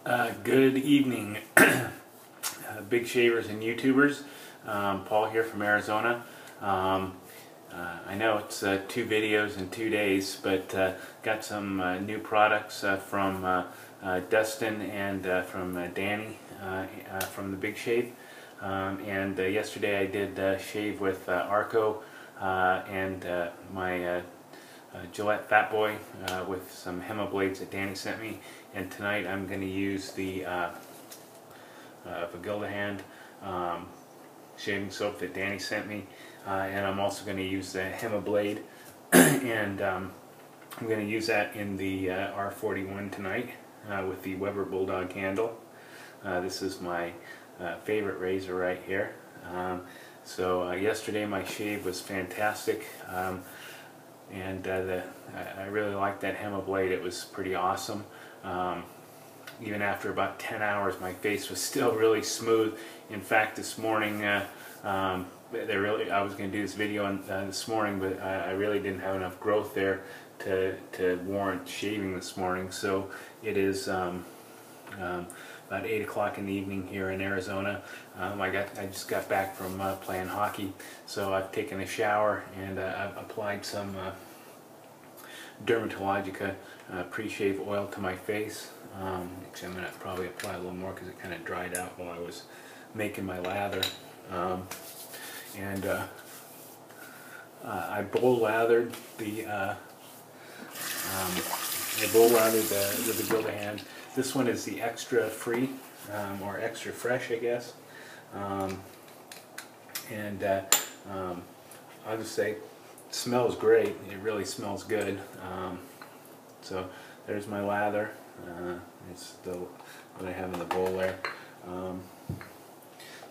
Good evening, big shavers and YouTubers. Paul here from Arizona. I know it's 2 videos in 2 days, but got some new products from Dustin and from Danny from the Big Shave. And yesterday I did shave with Arco and my Gillette Fat Boy with some HEMA blades that Danny sent me, and tonight I'm going to use the Vergulde Hand shaving soap that Danny sent me, and I'm also going to use the HEMA blade and I'm going to use that in the R41 tonight with the Weber Bulldog handle. This is my favorite razor right here. So yesterday my shave was fantastic. And I really liked that HEMA blade. It was pretty awesome. Even after about 10 hours my face was still really smooth. In fact, this morning I was going to do this video this morning, but I really didn't have enough growth there to warrant shaving this morning. So it is about 8 o'clock in the evening here in Arizona. I just got back from playing hockey, so I've taken a shower and I've applied some Dermatologica pre-shave oil to my face. Actually, I'm going to probably apply a little more because it kind of dried out while I was making my lather. I bowl lathered the Vergulde Hand. This one is the extra free, or extra fresh, I guess. I'll just say, it smells great. It really smells good. So there's my lather. It's what I have in the bowl there.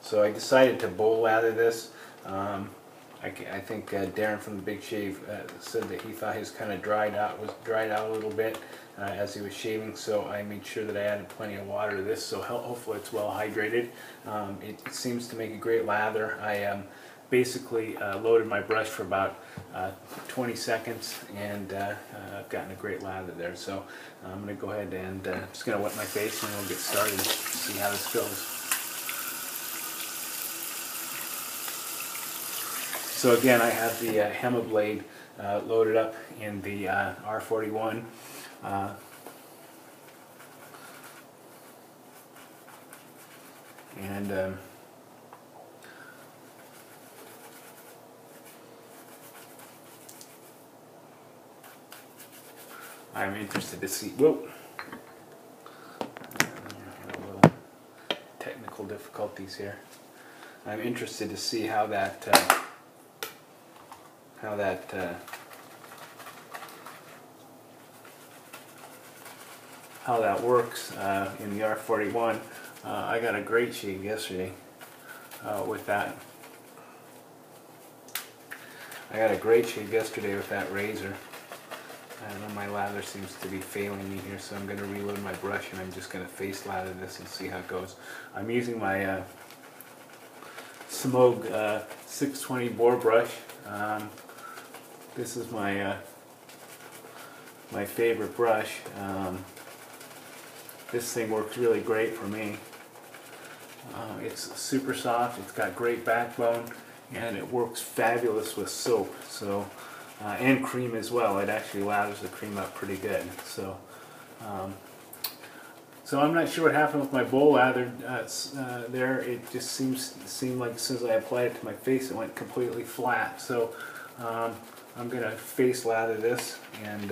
So I decided to bowl lather this. I think Darren from the Big Shave said that he thought his kind of dried out a little bit as he was shaving, so I made sure that I added plenty of water to this, so hopefully it's well hydrated. It seems to make a great lather. I basically loaded my brush for about 20 seconds, and I've gotten a great lather there. So I'm going to go ahead and just going to wet my face and we'll get started and see how this goes. So again, I have the HEMA blade loaded up in the R41. I'm interested to see. Whoa! A little technical difficulties here. I'm interested to see how that works in the R41. I got a great shave yesterday with that. I got a great shave yesterday with that razor. I don't know, my lather seems to be failing me here, so I'm going to reload my brush and I'm just going to face lather this and see how it goes. I'm using my Semogue 620 bore brush. This is my my favorite brush. This thing works really great for me. It's super soft, it's got great backbone, and it works fabulous with soap. So and cream as well. It actually lathers the cream up pretty good. So so I'm not sure what happened with my bowl lather there. It just seemed like as soon as I applied it to my face, it went completely flat. So I'm going to face lather this, and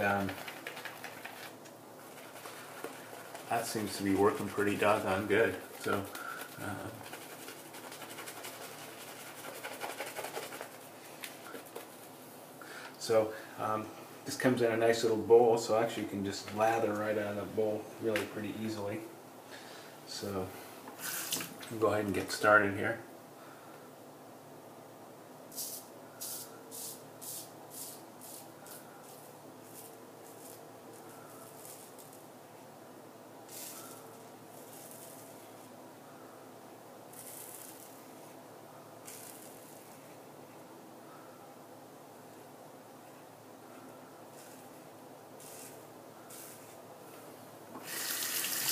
that seems to be working pretty doggone good. So this comes in a nice little bowl, so actually you can just lather right out of the bowl really pretty easily. So I'll go ahead and get started here.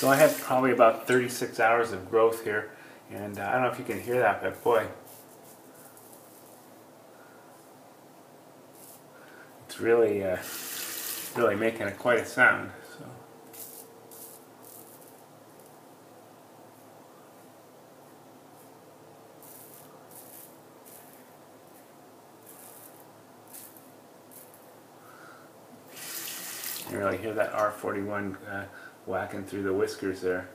So I have probably about 36 hours of growth here, and I don't know if you can hear that, but boy, it's really, really making it quite a sound. So. You really hear that R41 whacking through the whiskers there.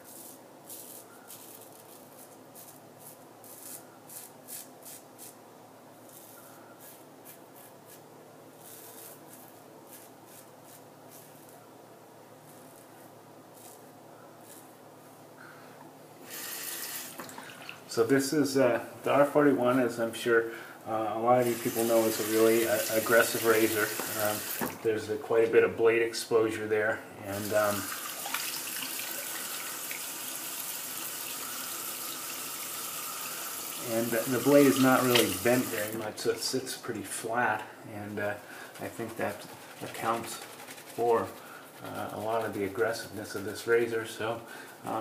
So this is the R41, as I'm sure a lot of you people know, is a really aggressive razor. There's quite a bit of blade exposure there, and the blade is not really bent very much, so it sits pretty flat, and I think that accounts for a lot of the aggressiveness of this razor. So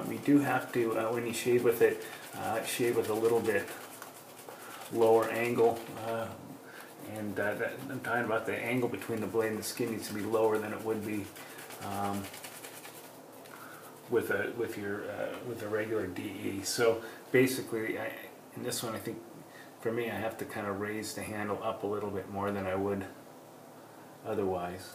you do have to, when you shave with it, shave with a little bit lower angle, and I'm talking about the angle between the blade and the skin needs to be lower than it would be with a regular DE. So basically, in this one, I think for me, I have to kind of raise the handle up a little bit more than I would otherwise.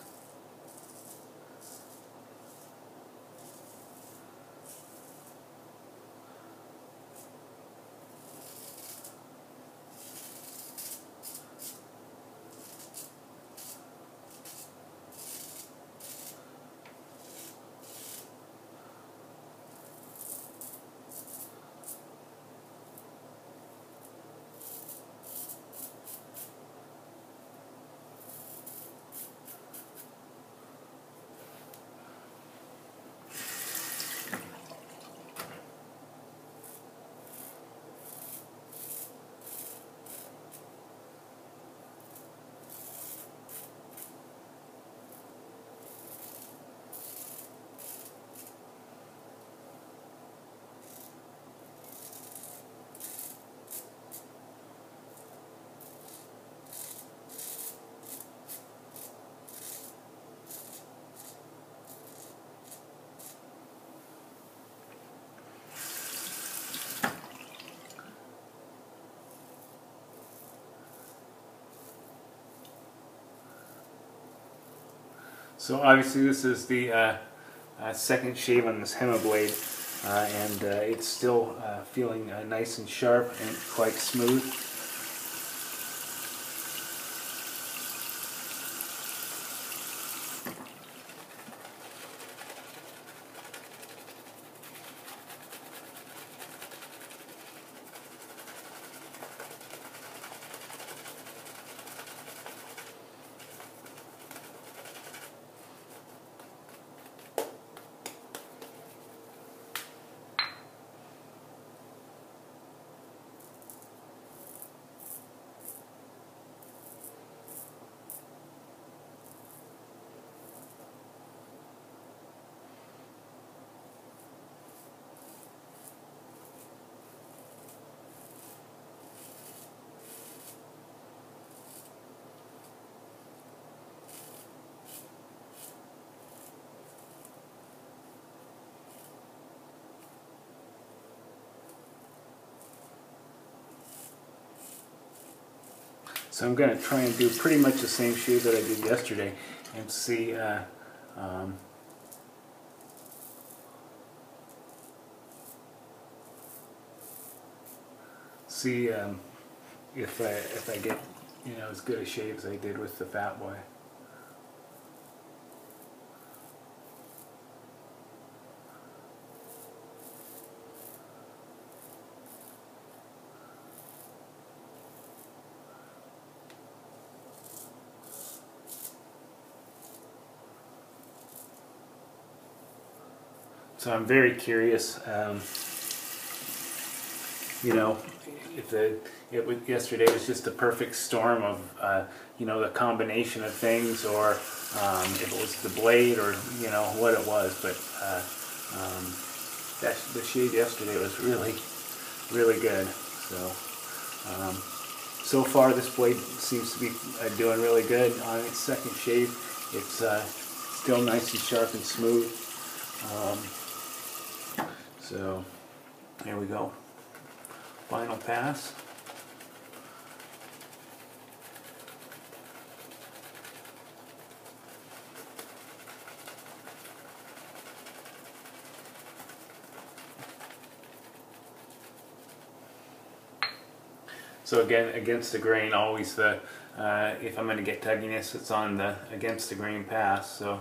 So obviously this is the second shave on this HEMA blade, and it's still feeling nice and sharp and quite smooth. So I'm going to try and do pretty much the same shave that I did yesterday and see if I get, you know, as good a shave as I did with the Fat Boy. So I'm very curious, you know, if yesterday was just a perfect storm of, you know, the combination of things, or if it was the blade, or, you know, what it was. But the shave yesterday was really, really good. So, so far this blade seems to be doing really good. On its second shave, it's still nice and sharp and smooth. So, there we go. Final pass. So again, against the grain, always the, if I'm going to get tugginess, it's on the against the grain pass. So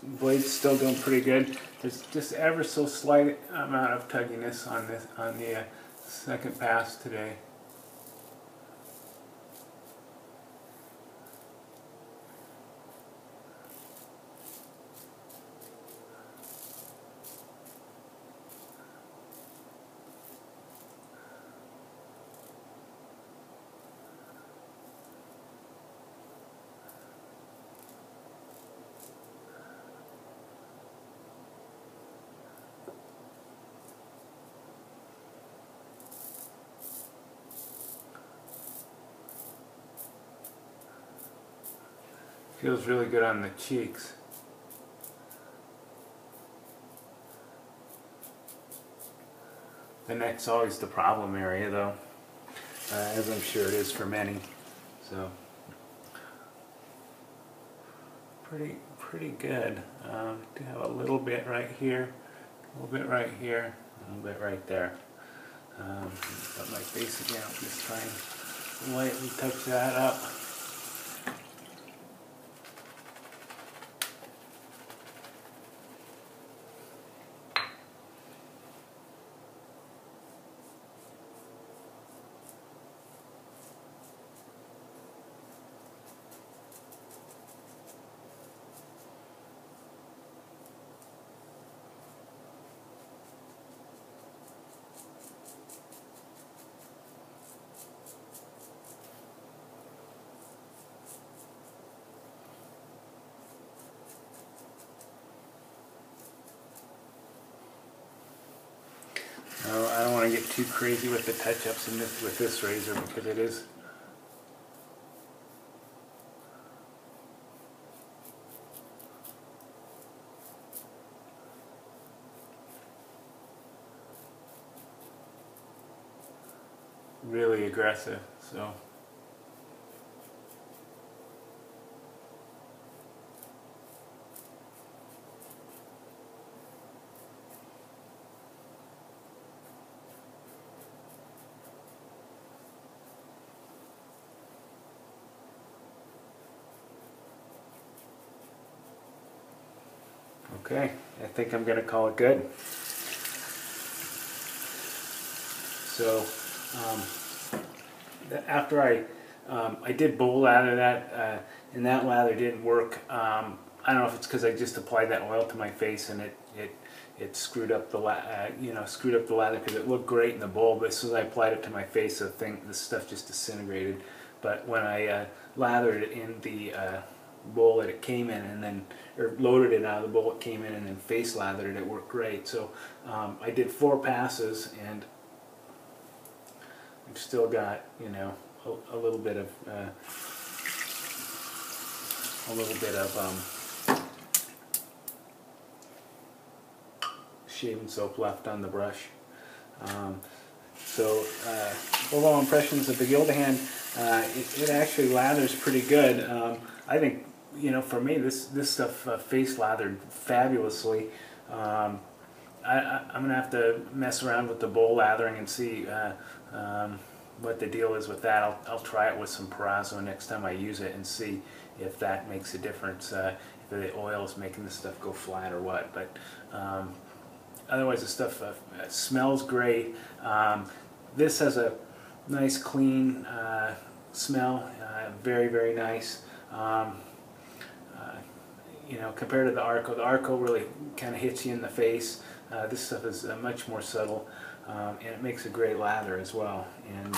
blade's still doing pretty good. There's just ever so slight amount of tugginess on this the second pass today. Feels really good on the cheeks. The neck's always the problem area though, as I'm sure it is for many. So pretty good. Do have a little bit right here, a little bit right here, a little bit right there. Got my face again. I'll just try and lightly touch that up. I don't want to get too crazy with the touch-ups with this razor because it is really aggressive. So okay, I think I'm going to call it good. So after I did bowl lather that, and that lather didn't work. I don't know if it's because I just applied that oil to my face and it screwed up the screwed up the lather because it looked great in the bowl, but as soon as I applied it to my face, the stuff just disintegrated. But when I lathered it in the bowl that it came in, and then loaded it out of the bowl it came in, and then face lathered it, it worked great. So I did 4 passes, and I've still got a little bit of a little bit of shaving soap left on the brush. Overall impressions of the Vergulde Hand, it actually lathers pretty good. I think, you know, for me, this stuff face lathered fabulously. I'm going to have to mess around with the bowl lathering and see what the deal is with that. I'll try it with some Perazzo next time I use it and see if that makes a difference, if the oil is making the stuff go flat or what. But otherwise the stuff smells great. This has a nice clean smell, very, very nice. You know, compared to the Arco really kind of hits you in the face. This stuff is much more subtle, and it makes a great lather as well. And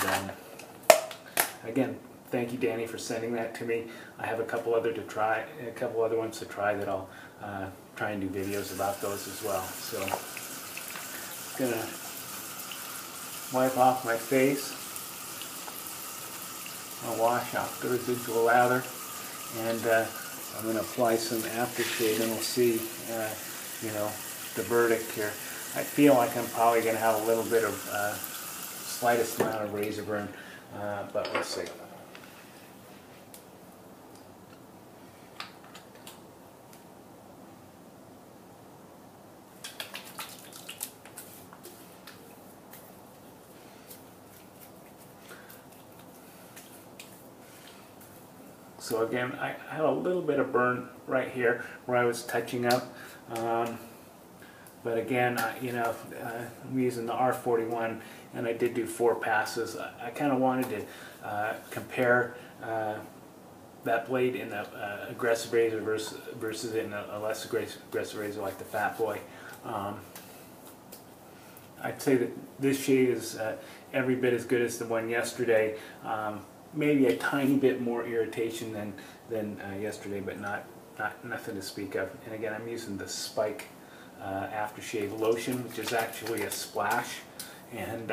again, thank you, Danny, for sending that to me. I have a couple other ones to try that I'll try and do videos about those as well. So, I'm gonna wipe off my face. I'll wash off the residual lather, and I'm going to apply some aftershave, and we'll see, you know, the verdict here. I feel like I'm probably going to have a little bit of slightest amount of razor burn, but we'll see. So again, I had a little bit of burn right here where I was touching up, but again, you know, I'm using the R41, and I did do 4 passes. I kind of wanted to compare that blade in the aggressive razor versus in a less aggressive razor like the Fat Boy. I'd say that this shade is every bit as good as the one yesterday. Maybe a tiny bit more irritation than yesterday, but nothing to speak of. And again, I'm using the Speick Aftershave lotion, which is actually a splash. And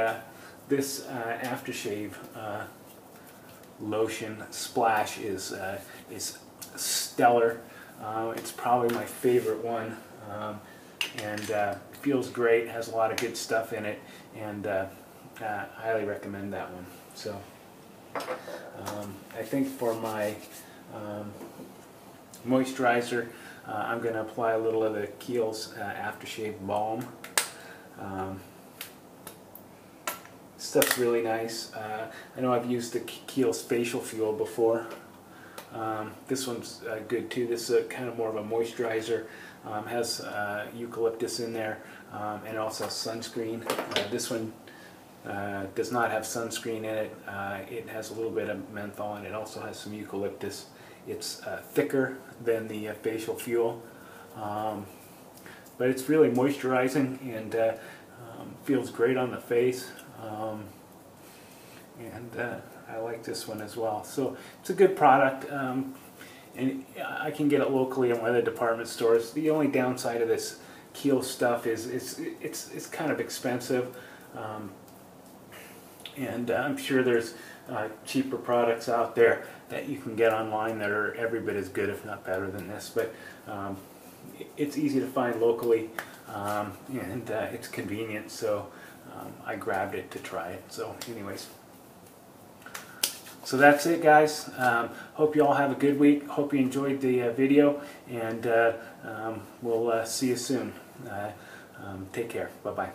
this aftershave lotion splash is stellar. It's probably my favorite one, and feels great. Has a lot of good stuff in it, and highly recommend that one. So. I think for my moisturizer, I'm going to apply a little of the Keill's Aftershave Balm. Stuff's really nice. I know I've used the Keill's Facial Fuel before. This one's good too. This is kind of more of a moisturizer. Has eucalyptus in there, and it also has sunscreen. This one does not have sunscreen in it. It has a little bit of menthol, and it also has some eucalyptus. It's thicker than the facial fuel, but it's really moisturizing and feels great on the face. And I like this one as well. So it's a good product, and I can get it locally in other department stores. The only downside of this Keihl stuff is it's kind of expensive. And I'm sure there's cheaper products out there that you can get online that are every bit as good, if not better than this. But it's easy to find locally, and it's convenient, so I grabbed it to try it. So anyways, so that's it, guys. Hope you all have a good week. Hope you enjoyed the video, and we'll see you soon. Take care. Bye-bye.